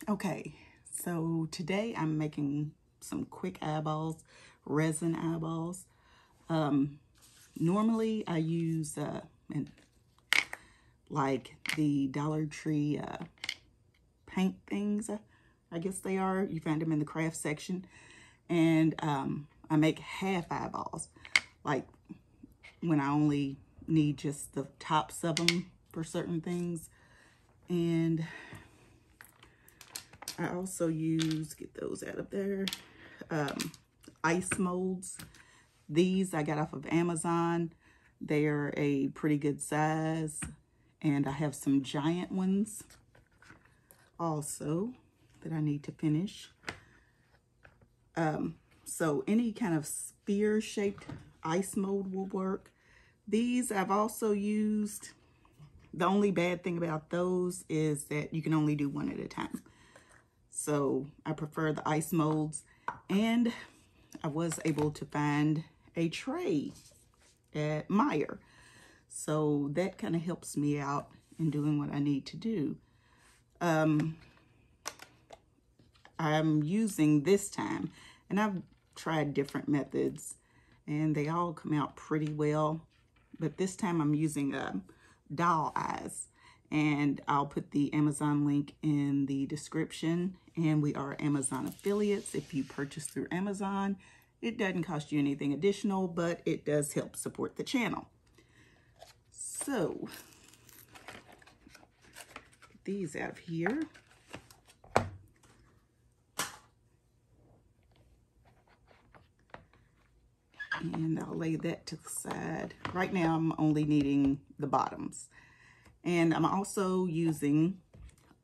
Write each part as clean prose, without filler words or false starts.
Okay, so today I'm making some quick eyeballs, resin eyeballs. Normally I use like the Dollar Tree paint things, I guess they are. You find them in the craft section. And I make half eyeballs, like when I only need just the tops of them for certain things. And I also use, get those out of there, ice molds. These I got off of Amazon. They are a pretty good size. And I have some giant ones also that I need to finish. So any kind of spear-shaped ice mold will work. These I've also used. The only bad thing about those is that you can only do one at a time. So I prefer the ice molds. And I was able to find a tray at Meijer. So that kind of helps me out in doing what I need to do. I'm using this time, and I've tried different methods and they all come out pretty well, but this time I'm using doll eyes, and I'll put the Amazon link in the description. And we are Amazon affiliates. If you purchase through Amazon, it doesn't cost you anything additional, but it does help support the channel. So get these out of here. And I'll lay that to the side. Right now I'm only needing the bottoms. And I'm also using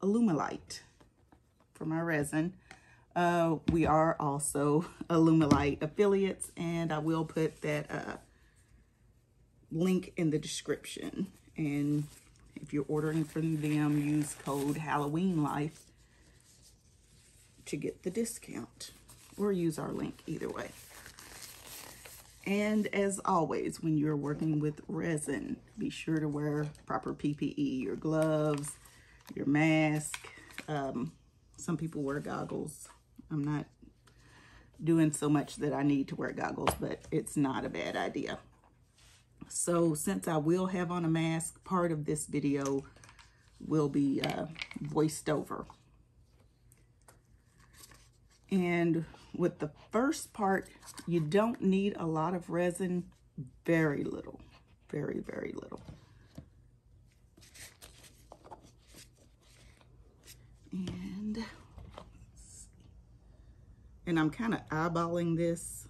alumilite for my resin. We are also alumilite affiliates, and I will put that link in the description. And if you're ordering from them, use code HalloweenLife to get the discount, or use our link either way. And as always, when you're working with resin, be sure to wear proper PPE, your gloves, your mask. Some people wear goggles. I'm not doing so much that I need to wear goggles, but it's not a bad idea. So since I will have on a mask, part of this video will be voiced over. And with the first part, you don't need a lot of resin, very little, very, very little. And I'm kind of eyeballing this.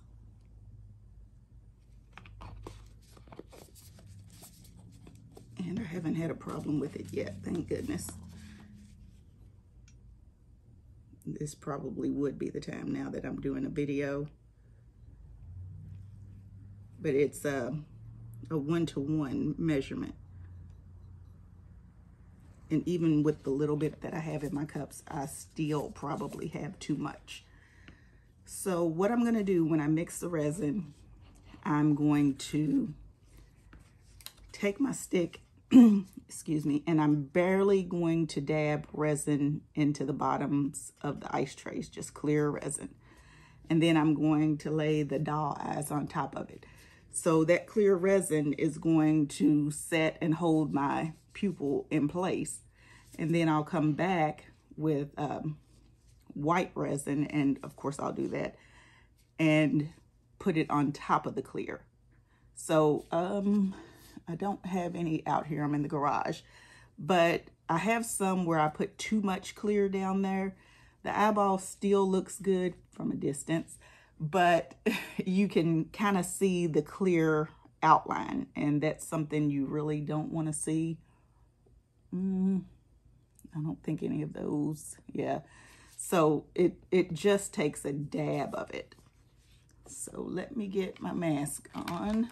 And I haven't had a problem with it yet, thank goodness. This probably would be the time now that I'm doing a video. But it's a 1-to-1 measurement. And even with the little bit that I have in my cups, I still probably have too much. So what I'm going to do when I mix the resin, I'm going to take my stick, excuse me, and I'm barely going to dab resin into the bottoms of the ice trays, just clear resin. And then I'm going to lay the doll eyes on top of it. So that clear resin is going to set and hold my pupil in place. And then I'll come back with white resin, and of course I'll do that, and put it on top of the clear. So I don't have any out here, I'm in the garage, but I have some where I put too much clear down there. The eyeball still looks good from a distance, but you can kind of see the clear outline, and that's something you really don't want to see. I don't think any of those, yeah. So it just takes a dab of it. So let me get my mask on.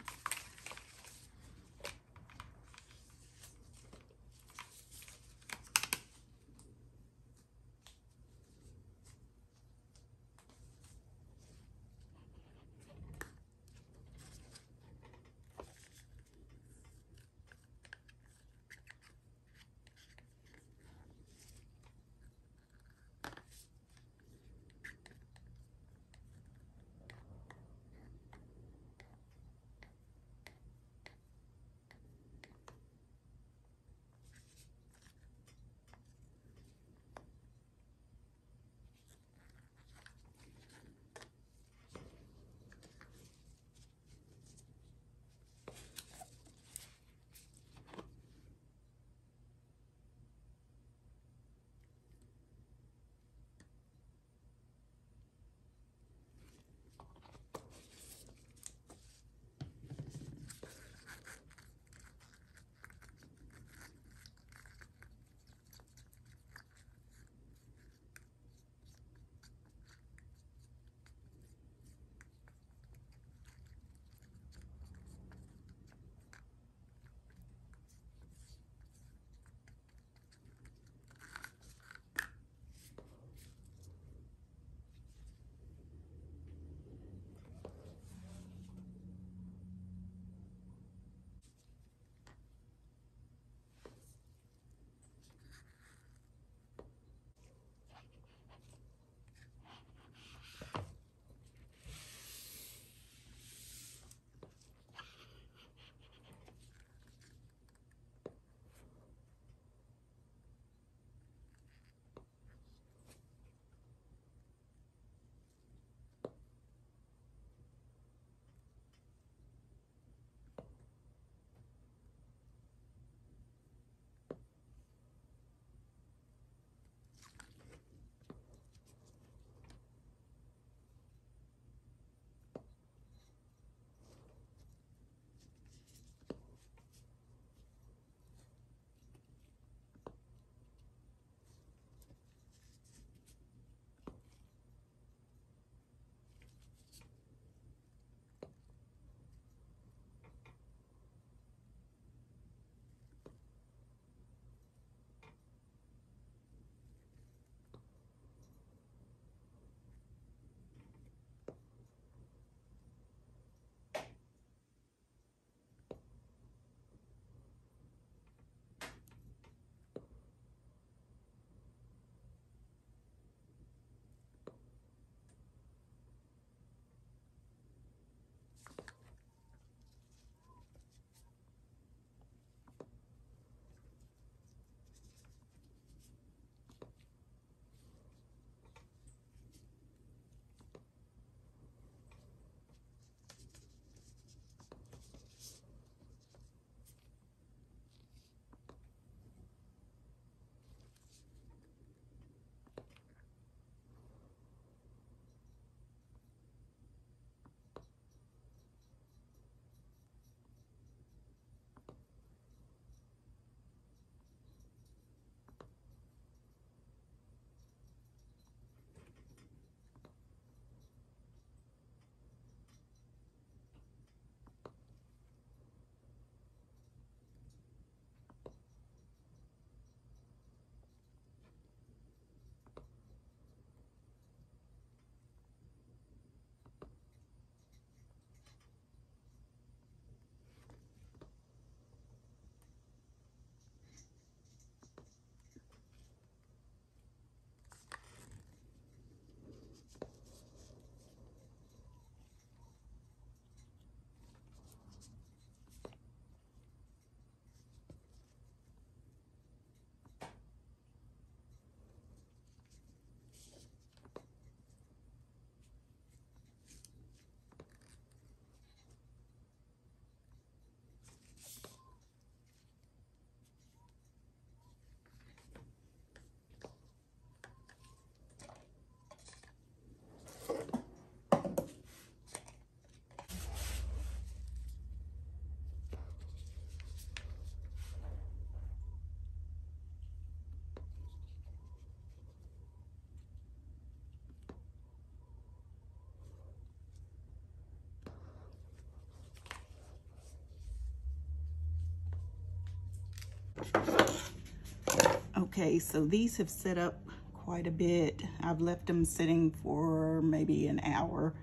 Okay, so these have set up quite a bit. I've left them sitting for maybe an hour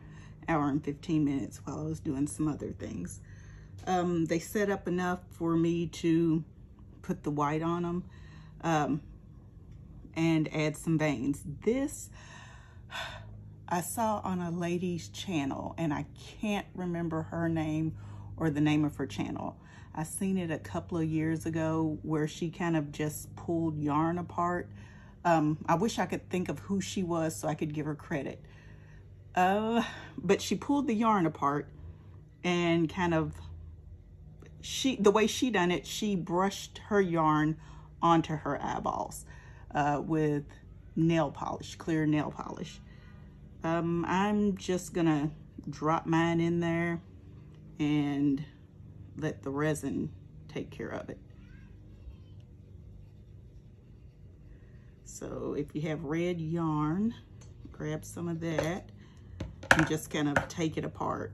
and 15 minutes while I was doing some other things. They set up enough for me to put the white on them and add some veins. This I saw on a lady's channel, and I can't remember her name or the name of her channel. I seen it a couple of years ago where she kind of just pulled yarn apart. I wish I could think of who she was so I could give her credit. But she pulled the yarn apart and kind of, the way she done it, she brushed her yarn onto her eyeballs with nail polish, clear nail polish. I'm just gonna drop mine in there and let the resin take care of it. So if you have red yarn, grab some of that and just kind of take it apart.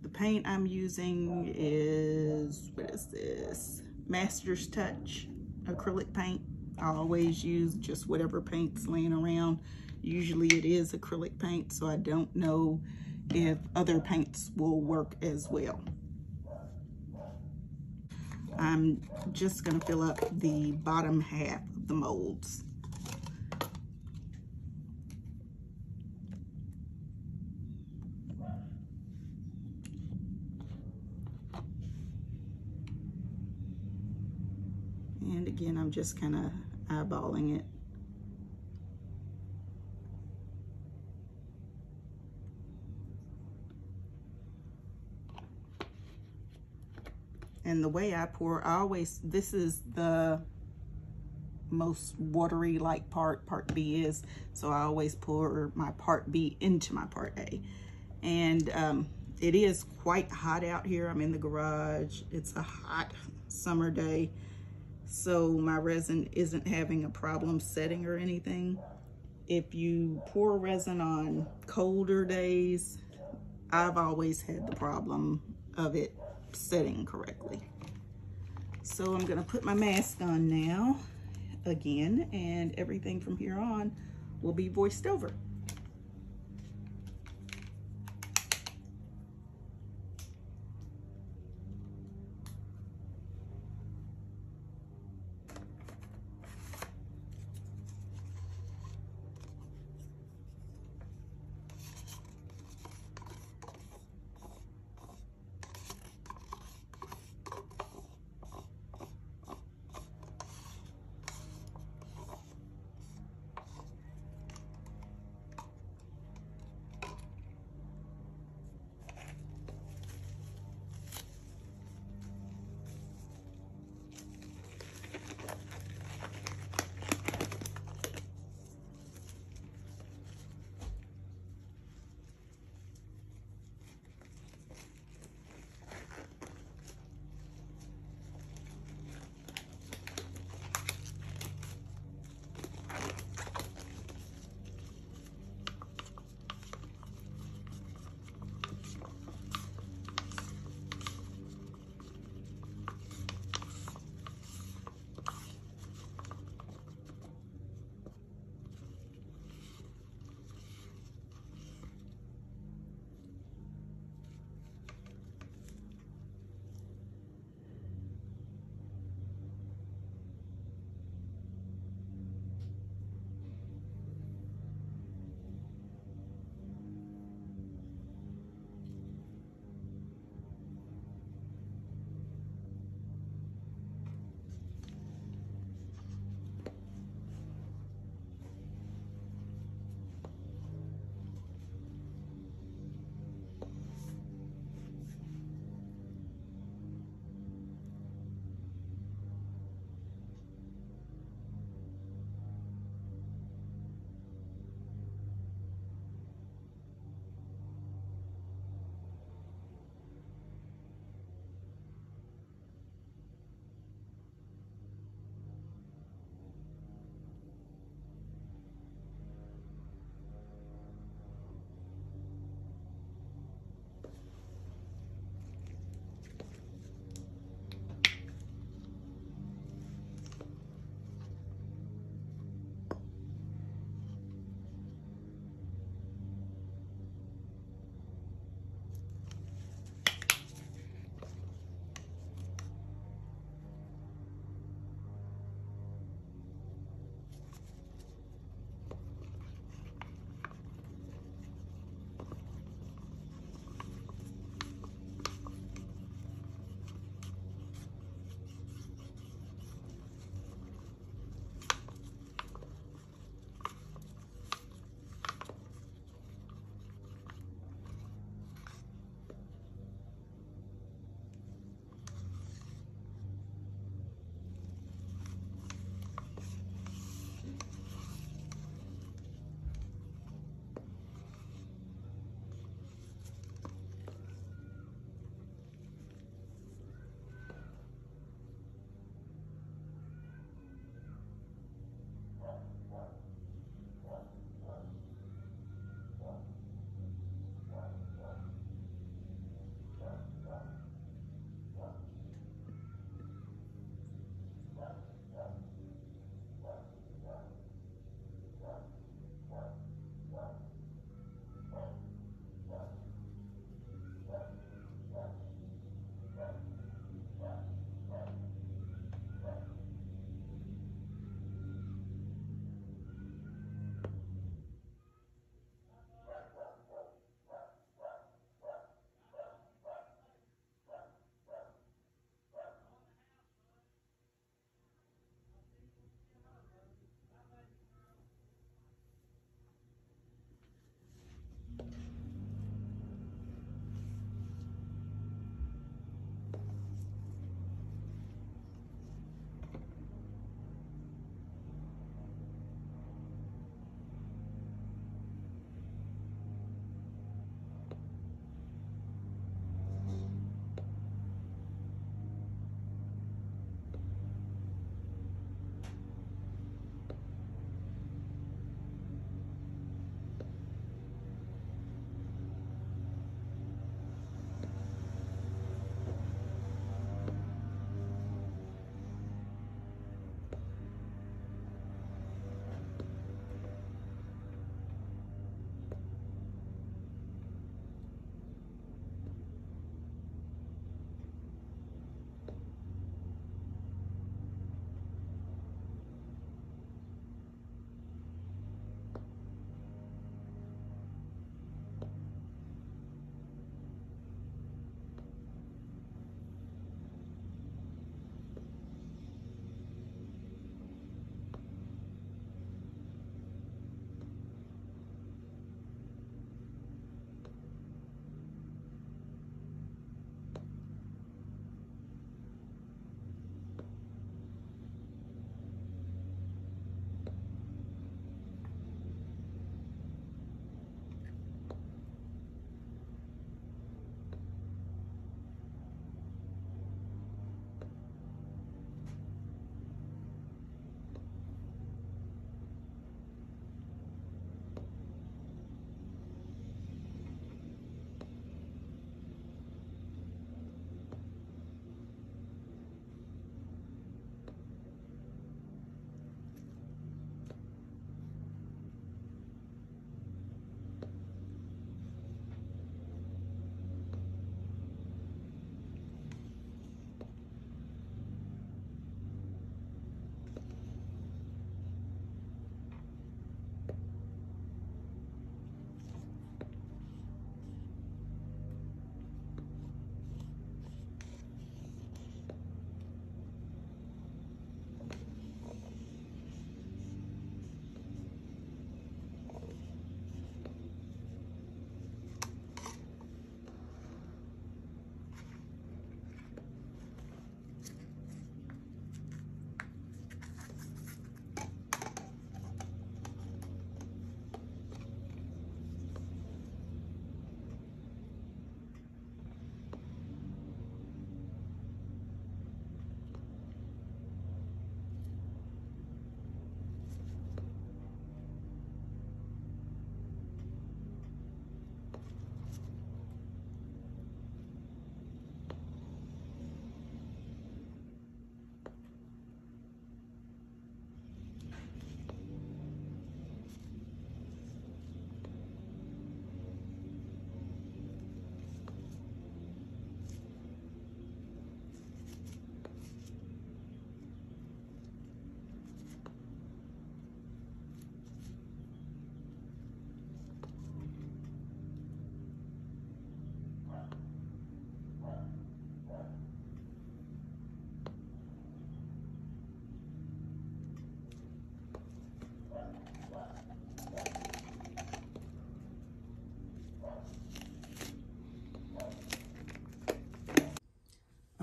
The paint I'm using is, what is this? Master's Touch acrylic paint. I always use just whatever paint's laying around. Usually it is acrylic paint, so I don't know if other paints will work as well. I'm just gonna fill up the bottom half of the molds. And again, I'm just kind of eyeballing it. And the way I pour, this is the most watery like part B is, so I always pour my part B into my part A. And it is quite hot out here. I'm in the garage. It's a hot summer day, so my resin isn't having a problem setting or anything. If you pour resin on colder days, I've always had the problem of it setting correctly. So I'm gonna put my mask on now again, and everything from here on will be voiced over.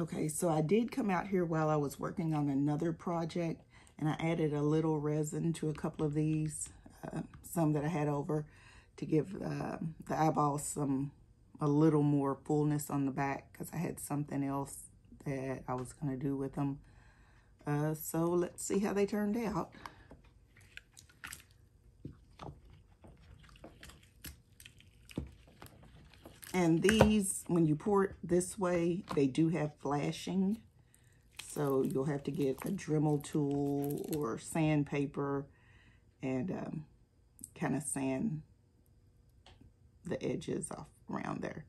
Okay, so I did come out here while I was working on another project, and I added a little resin to a couple of these, some that I had over, to give the eyeballs a little more fullness on the back, because I had something else that I was going to do with them. So let's see how they turned out. And these, when you pour it this way, they do have flashing. So you'll have to get a Dremel tool or sandpaper and kind of sand the edges off around there.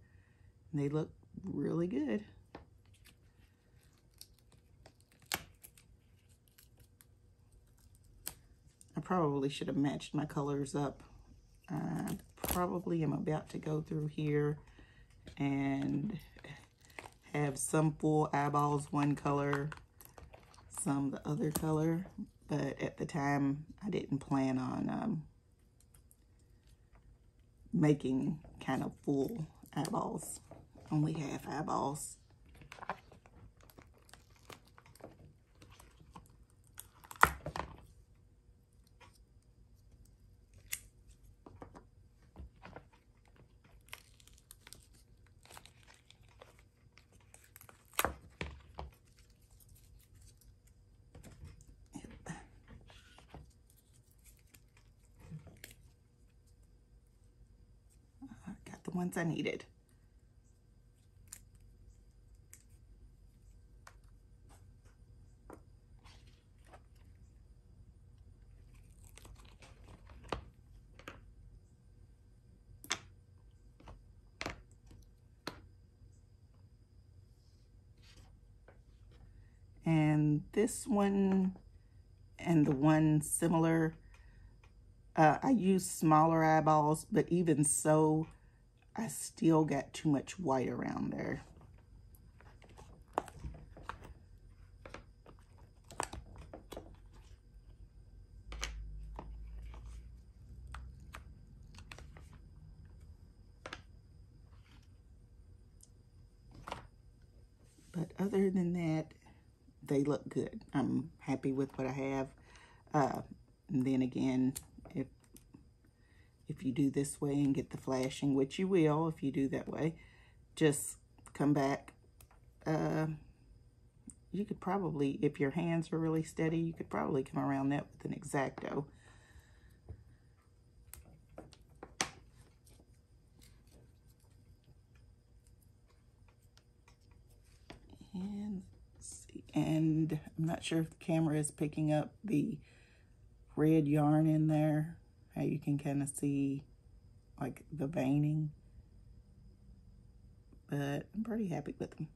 And they look really good. I probably should have matched my colors up. I probably am about to go through here and have some full eyeballs one color, some the other color, but at the time I didn't plan on making kind of full eyeballs, only half eyeballs. Got the ones I needed. And this one and the one similar, I used smaller eyeballs, but even so, I still got too much white around there. But other than that, they look good. I'm happy with what I have. And then again, if you do this way and get the flashing, which you will if you do that way, just come back. You could probably, if your hands are really steady, you could probably come around that with an X-Acto. And let's see. And I'm not sure if the camera is picking up the red yarn in there, how you can kind of see like the veining, but I'm pretty happy with them.